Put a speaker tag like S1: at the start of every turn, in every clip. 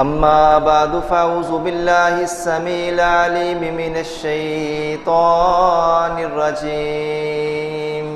S1: أما بعد فأعوذ بالله السميع العليم من الشيطان الرجيم.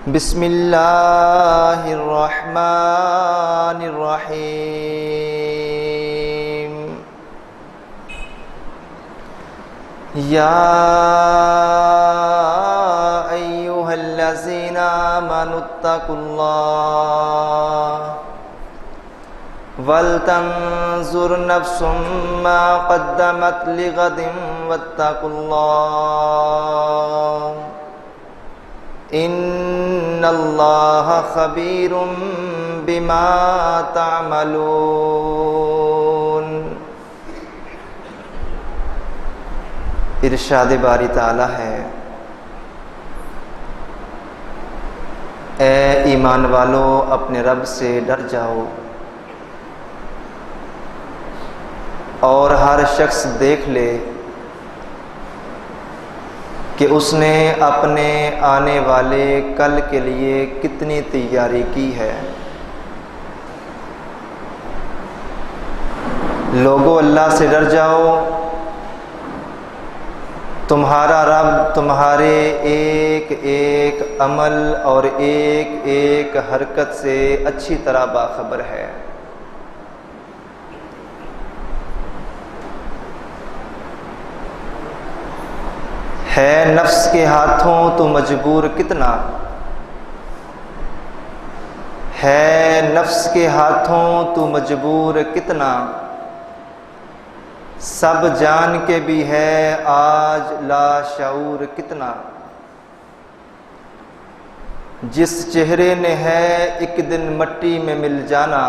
S1: بسم الله الرحمن الرحيم. يا أيها الذين آمنوا اتقوا الله وَلْتَنْظُرْ نَفْسٌ مَا قَدَّمَتْ لِغَدٍ وَاتَّقُوا اللَّهَ إِنَّ اللَّهَ خَبِيرٌ بِمَا تَعْمَلُونَ. ارشاد باری تعالی ہے، اے ایمان والو اپنے رب سے ڈر جاؤ، اور ہر شخص دیکھ لے کہ اس نے اپنے آنے والے کل کے لیے کتنی تیاری کی ہے. لوگو اللہ سے ڈر جاؤ، تمہارا رب تمہارے ایک ایک عمل اور ایک ایک حرکت سے اچھی طرح باخبر ہے. ہے نفس کے ہاتھوں تو مجبور کتنا، ہے نفس کے ہاتھوں تو مجبور کتنا، سب جان کے بھی ہے آج لاشعور کتنا. جس چہرے نے ہے ایک دن مٹی میں مل جانا،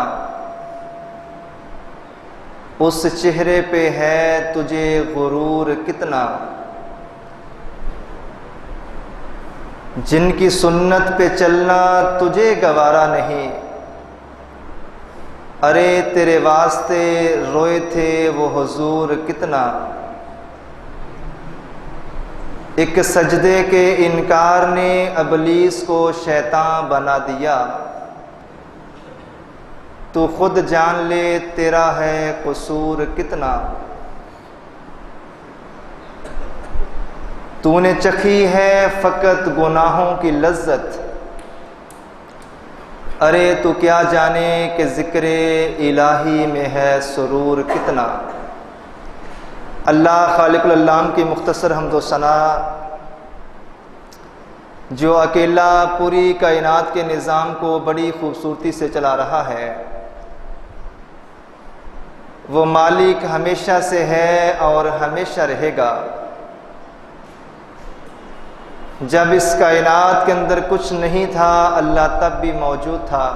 S1: اس چہرے پہ ہے تجھے غرور کتنا. جن کی سنت پہ چلنا تجھے گوارا نہیں، ارے تیرے واسطے روئے تھے وہ حضور کتنا. ایک سجدے کے انکار نے ابلیس کو شیطان بنا دیا، تو خود جان لے تیرا ہے قصور کتنا. تو نے چکھی ہے فقط گناہوں کی لذت، ارے تو کیا جانے کہ ذکر الہی میں ہے سرور کتنا. اللہ خالق العالم کی مختصر حمد و ثنا، جو اکیلا پوری کائنات کے نظام کو بڑی خوبصورتی سے چلا رہا ہے، وہ مالک ہمیشہ سے ہے اور ہمیشہ رہے گا. جب اس کائنات کے اندر کچھ نہیں تھا اللہ تب بھی موجود تھا،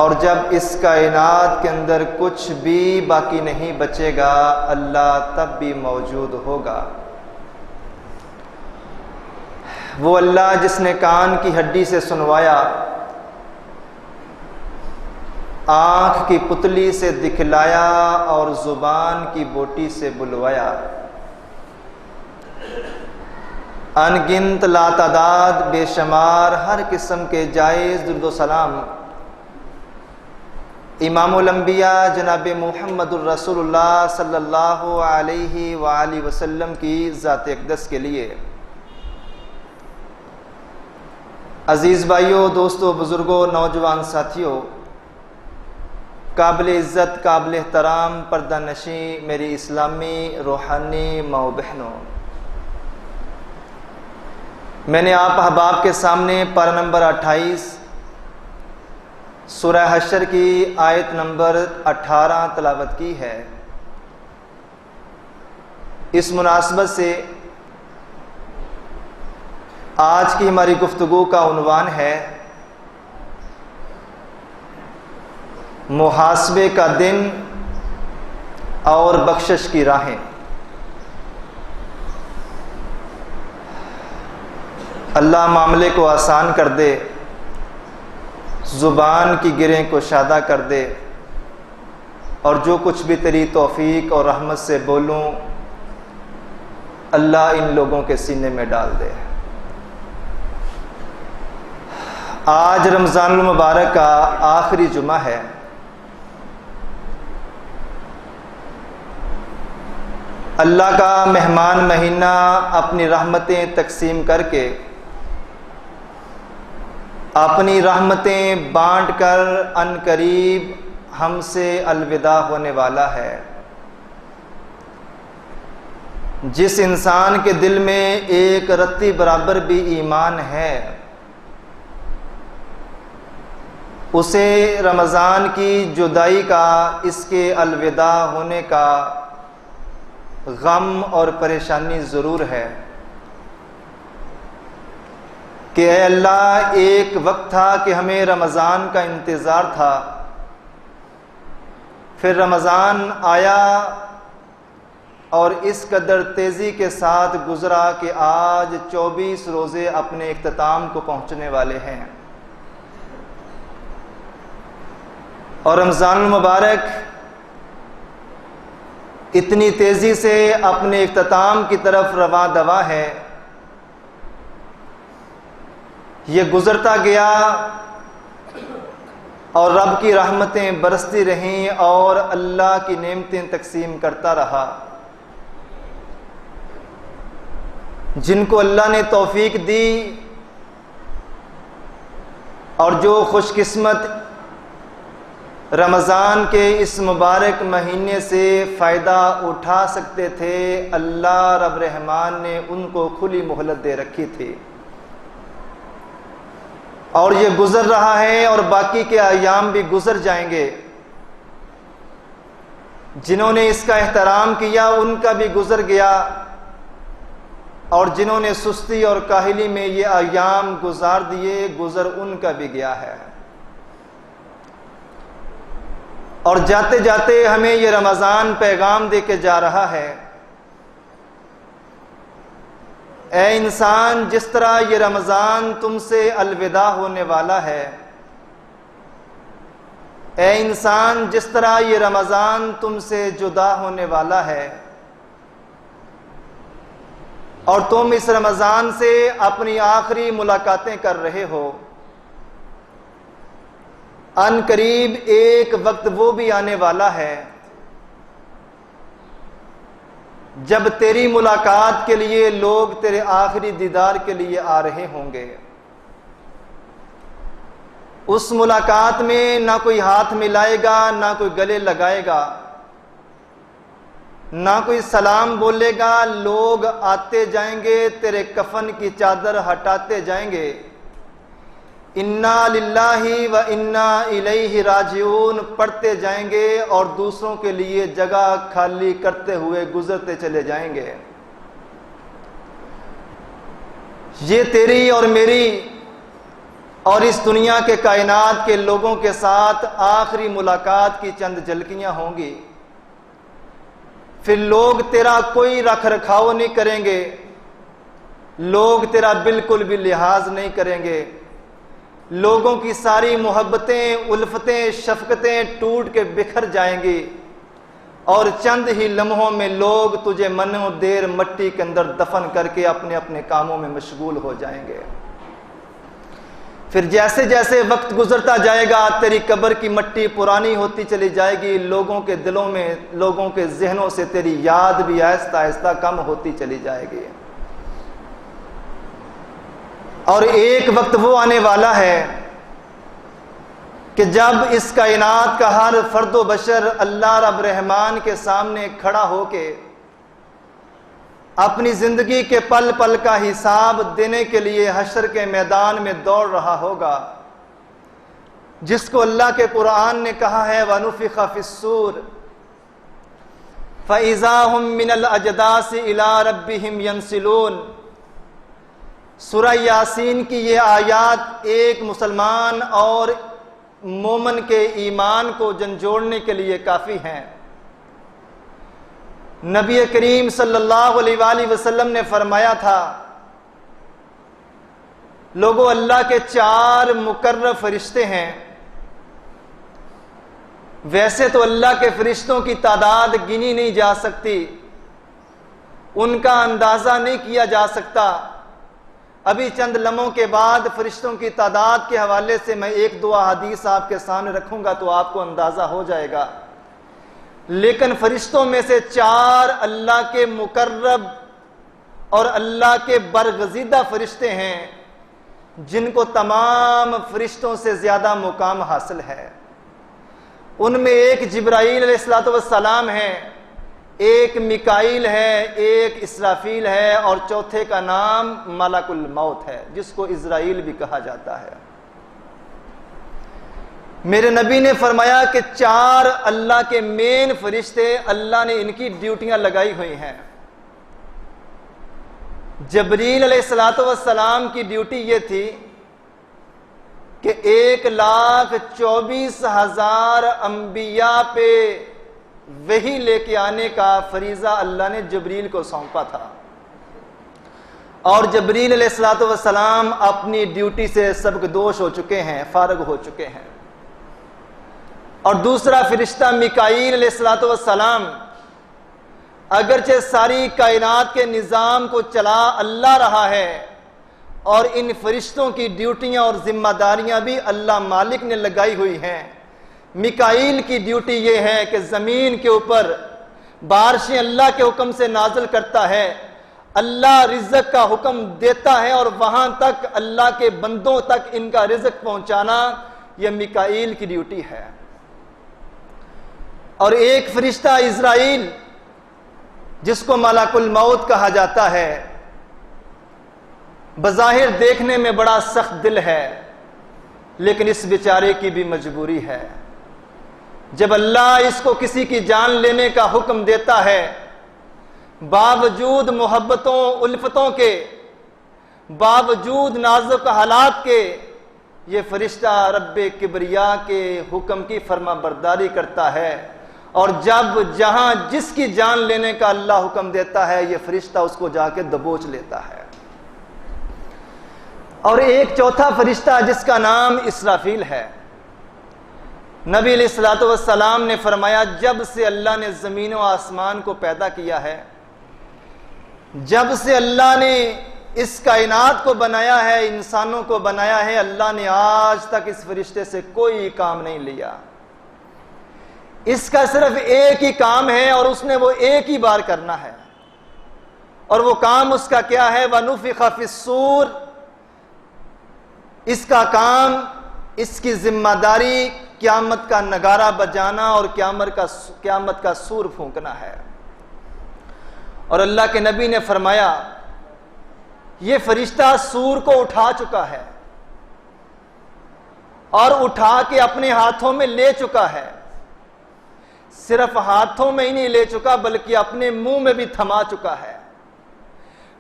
S1: اور جب اس کائنات کے اندر کچھ بھی باقی نہیں بچے گا اللہ تب بھی موجود ہوگا. وہ اللہ جس نے کان کی ہڈی سے سنوایا، آنکھ کی پتلی سے دکھلایا اور زبان کی بوٹی سے بلوایا. ان گنت لاتعداد بے شمار ہر قسم کے جائز درود و سلام امام الانبیاء جناب محمد الرسول اللہ صلی اللہ علیہ وآلہ وسلم کی ذات اقدس کے لیے. عزیز بھائیوں، دوستوں، بزرگوں، نوجوان ساتھیوں، قابل عزت، قابل احترام پردہ نشیں میری اسلامی روحانی ماؤں بہنوں، میں نے آپ احباب کے سامنے پارہ نمبر 28 سورہ حشر کی آیت نمبر 18 تلاوت کی ہے. اس مناسبت سے آج کی ہماری گفتگو کا عنوان ہے محاسبے کا دن اور بخشش کی راہیں. اللہ معاملے کو آسان کر دے، زبان کی گرہیں کو شادہ کر دے، اور جو کچھ بھی تیری توفیق اور رحمت سے بولوں اللہ ان لوگوں کے سینے میں ڈال دے. آج رمضان المبارک کا آخری جمعہ ہے. اللہ کا مہمان مہینہ اپنی رحمتیں تقسیم کر کے، اپنی رحمتیں بانٹ کر ان قریب ہم سے الوداع ہونے والا ہے۔ جس انسان کے دل میں ایک رتی برابر بھی ایمان ہے، اسے رمضان کی جدائی کا، اس کے الوداع ہونے کا غم اور پریشانی ضرور ہے کہ اے اللہ، ایک وقت تھا کہ ہمیں رمضان کا انتظار تھا، پھر رمضان آیا اور اس قدر تیزی کے ساتھ گزرا کہ آج 24 روزے اپنے اختتام کو پہنچنے والے ہیں، اور رمضان المبارک اتنی تیزی سے اپنے اختتام کی طرف رواں دواں ہے۔ یہ گزرتا گیا اور رب کی رحمتیں برستی رہیں اور اللہ کی نعمتیں تقسیم کرتا رہا۔ جن کو اللہ نے توفیق دی اور جو خوش قسمت رمضان کے اس مبارک مہینے سے فائدہ اٹھا سکتے تھے، اللہ رب رحمان نے ان کو کھلی مہلت دے رکھی تھی، اور یہ گزر رہا ہے اور باقی کے ایام بھی گزر جائیں گے۔ جنہوں نے اس کا احترام کیا ان کا بھی گزر گیا، اور جنہوں نے سستی اور کاہلی میں یہ ایام گزار دیے، گزر ان کا بھی گیا ہے۔ اور جاتے جاتے ہمیں یہ رمضان پیغام دے کے جا رہا ہے، اے انسان، جس طرح یہ رمضان تم سے الوداع ہونے والا ہے، اے انسان، جس طرح یہ رمضان تم سے جدا ہونے والا ہے، اور تم اس رمضان سے اپنی آخری ملاقاتیں کر رہے ہو، ان قریب ایک وقت وہ بھی آنے والا ہے جب تیری ملاقات کے لیے لوگ تیرے آخری دیدار کے لیے آ رہے ہوں گے۔ اس ملاقات میں نہ کوئی ہاتھ ملائے گا، نہ کوئی گلے لگائے گا، نہ کوئی سلام بولے گا، لوگ آتے جائیں گے، تیرے کفن کی چادر ہٹاتے جائیں گے، انا للہ و انا الیہ راجعون پڑھتے جائیں گے، اور دوسروں کے لیے جگہ خالی کرتے ہوئے گزرتے چلے جائیں گے۔ یہ تیری اور میری اور اس دنیا کے کائنات کے لوگوں کے ساتھ آخری ملاقات کی چند جھلکیاں ہوں گی۔ پھر لوگ تیرا کوئی رکھ رکھاؤ نہیں کریں گے، لوگ تیرا بالکل بھی لحاظ نہیں کریں گے، لوگوں کی ساری محبتیں، الفتیں، شفقتیں ٹوٹ کے بکھر جائیں گی، اور چند ہی لمحوں میں لوگ تجھے منو دیر مٹی کے اندر دفن کر کے اپنے اپنے کاموں میں مشغول ہو جائیں گے۔ پھر جیسے جیسے وقت گزرتا جائے گا، تیری قبر کی مٹی پرانی ہوتی چلی جائے گی، لوگوں کے دلوں میں، لوگوں کے ذہنوں سے تیری یاد بھی آہستہ آہستہ کم ہوتی چلی جائے گی۔ اور ایک وقت وہ آنے والا ہے کہ جب اس کائنات کا ہر فرد و بشر اللہ رب رحمان کے سامنے کھڑا ہو کے اپنی زندگی کے پل پل کا حساب دینے کے لیے حشر کے میدان میں دوڑ رہا ہوگا، جس کو اللہ کے قرآن نے کہا ہے وَنُفِخَ فِي الصُّورِ فَإِذَا هُم مِّنَ الْأَجْدَاثِ إِلَىٰ رَبِّهِمْ يَنسِلُونَ۔ سورہ یاسین کی یہ آیات ایک مسلمان اور مومن کے ایمان کو جھنجھوڑنے کے لیے کافی ہیں۔ نبی کریم صلی اللہ علیہ وآلہ وسلم نے فرمایا تھا، لوگوں، اللہ کے 4 مقرر فرشتے ہیں، ویسے تو اللہ کے فرشتوں کی تعداد گنی نہیں جا سکتی، ان کا اندازہ نہیں کیا جا سکتا۔ ابھی چند لمحوں کے بعد فرشتوں کی تعداد کے حوالے سے میں 1-2 حدیث آپ کے سامنے رکھوں گا تو آپ کو اندازہ ہو جائے گا۔ لیکن فرشتوں میں سے 4 اللہ کے مقرب اور اللہ کے برگزیدہ فرشتے ہیں جن کو تمام فرشتوں سے زیادہ مقام حاصل ہے۔ ان میں ایک جبرائیل علیہ السلام ہے، ایک میکائیل ہے، ایک اسرافیل ہے، اور چوتھے کا نام ملک الموت ہے جس کو عزرائیل بھی کہا جاتا ہے۔ میرے نبی نے فرمایا کہ 4 اللہ کے مین فرشتے اللہ نے ان کی ڈیوٹیاں لگائی ہوئی ہیں۔ جبریل علیہ السلام کی ڈیوٹی یہ تھی کہ 1,24,000 انبیاء پہ وحی لے کے آنے کا فریضہ اللہ نے جبریل کو سونپا تھا، اور جبریل علیہ السلام اپنی ڈیوٹی سے سبکدوش ہو چکے ہیں، فارغ ہو چکے ہیں۔ اور دوسرا فرشتہ میکائیل علیہ السلام اگرچہ ساری کائنات کے نظام کو چلا اللہ رہا ہے، اور ان فرشتوں کی ڈیوٹیاں اور ذمہ داریاں بھی اللہ مالک نے لگائی ہوئی ہیں۔ میکائیل کی ڈیوٹی یہ ہے کہ زمین کے اوپر بارشیں اللہ کے حکم سے نازل کرتا ہے، اللہ رزق کا حکم دیتا ہے، اور وہاں تک اللہ کے بندوں تک ان کا رزق پہنچانا یہ میکائیل کی ڈیوٹی ہے۔ اور ایک فرشتہ عزرائیل جس کو ملک الموت کہا جاتا ہے، بظاہر دیکھنے میں بڑا سخت دل ہے، لیکن اس بیچارے کی بھی مجبوری ہے۔ جب اللہ اس کو کسی کی جان لینے کا حکم دیتا ہے، باوجود محبتوں الفتوں کے، باوجود نازک حالات کے، یہ فرشتہ رب کبریا کے حکم کی فرما برداری کرتا ہے، اور جب جہاں جس کی جان لینے کا اللہ حکم دیتا ہے یہ فرشتہ اس کو جا کے دبوچ لیتا ہے۔ اور ایک چوتھا فرشتہ جس کا نام اسرافیل ہے، نبی علیہ السلام نے فرمایا جب سے اللہ نے زمین و آسمان کو پیدا کیا ہے، جب سے اللہ نے اس کائنات کو بنایا ہے، انسانوں کو بنایا ہے، اللہ نے آج تک اس فرشتے سے کوئی کام نہیں لیا۔ اس کا صرف ایک ہی کام ہے، اور اس نے وہ ایک ہی بار کرنا ہے، اور وہ کام اس کا کیا ہے؟ وَنُفِخَ فِي الصُّورِ۔ اس کا کام، اس کی ذمہ داری قیامت کا نگارہ بجانا اور قیامت کا سور پھونکنا ہے۔ اور اللہ کے نبی نے فرمایا یہ فرشتہ سور کو اٹھا چکا ہے، اور اٹھا کے اپنے ہاتھوں میں لے چکا ہے۔ صرف ہاتھوں میں ہی نہیں لے چکا بلکہ اپنے منہ میں بھی تھما چکا ہے۔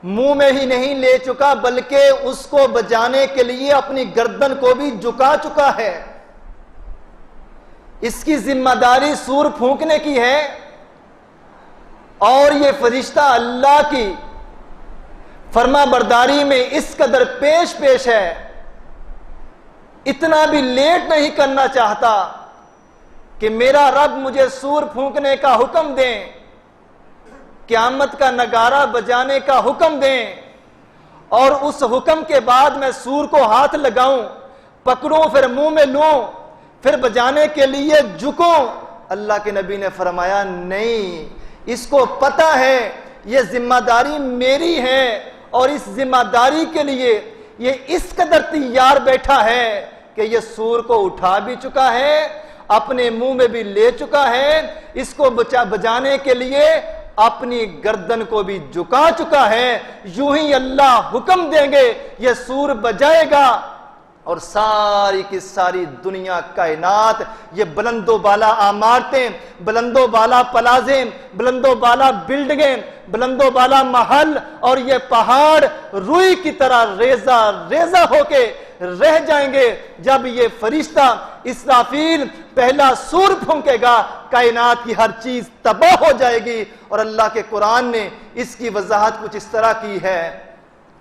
S1: منہ میں ہی نہیں لے چکا بلکہ اس کو بجانے کے لیے اپنی گردن کو بھی جھکا چکا ہے۔ اس کی ذمہ داری سور پھونکنے کی ہے، اور یہ فرشتہ اللہ کی فرما برداری میں اس قدر پیش ہے، اتنا بھی لیٹ نہیں کرنا چاہتا کہ میرا رب مجھے سور پھونکنے کا حکم دیں، قیامت کا نگارہ بجانے کا حکم دیں، اور اس حکم کے بعد میں سور کو ہاتھ لگاؤں، پکڑوں، پھر منہ میں لوں، پھر بجانے کے لیے جھکوں۔ اللہ کے نبی نے فرمایا نہیں، اس کو پتہ ہے یہ ذمہ داری میری ہے، اور اس ذمہ داری کے لیے یہ اس قدر تیار بیٹھا ہے کہ یہ سور کو اٹھا بھی چکا ہے، اپنے منہ میں بھی لے چکا ہے، اس کو بجانے کے لیے اپنی گردن کو بھی جھکا چکا ہے۔ یوں ہی اللہ حکم دیں گے یہ سور بجائے گا، اور ساری کی ساری دنیا کائنات، یہ بلند و بالا عمارتیں، بلند و بالا پلازیں، بلند و بالا بلڈنگیں، بلند و بالا محل، اور یہ پہاڑ روئی کی طرح ریزہ ریزہ ہو کے رہ جائیں گے جب یہ فرشتہ اسرافیل پہلا سور پھونکے گا۔ کائنات کی ہر چیز تباہ ہو جائے گی، اور اللہ کے قرآن نے اس کی وضاحت کچھ اس طرح کی ہے،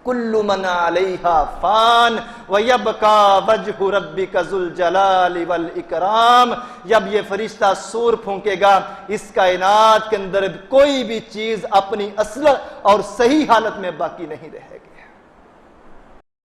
S1: کل من علیہا فان ویبقى وجہ ربک ذو الجلال والاکرام۔ جب یہ فرشتہ سور پھونکے گا اس کائنات کے اندر کوئی بھی چیز اپنی اصل اور صحیح حالت میں باقی نہیں رہے گی۔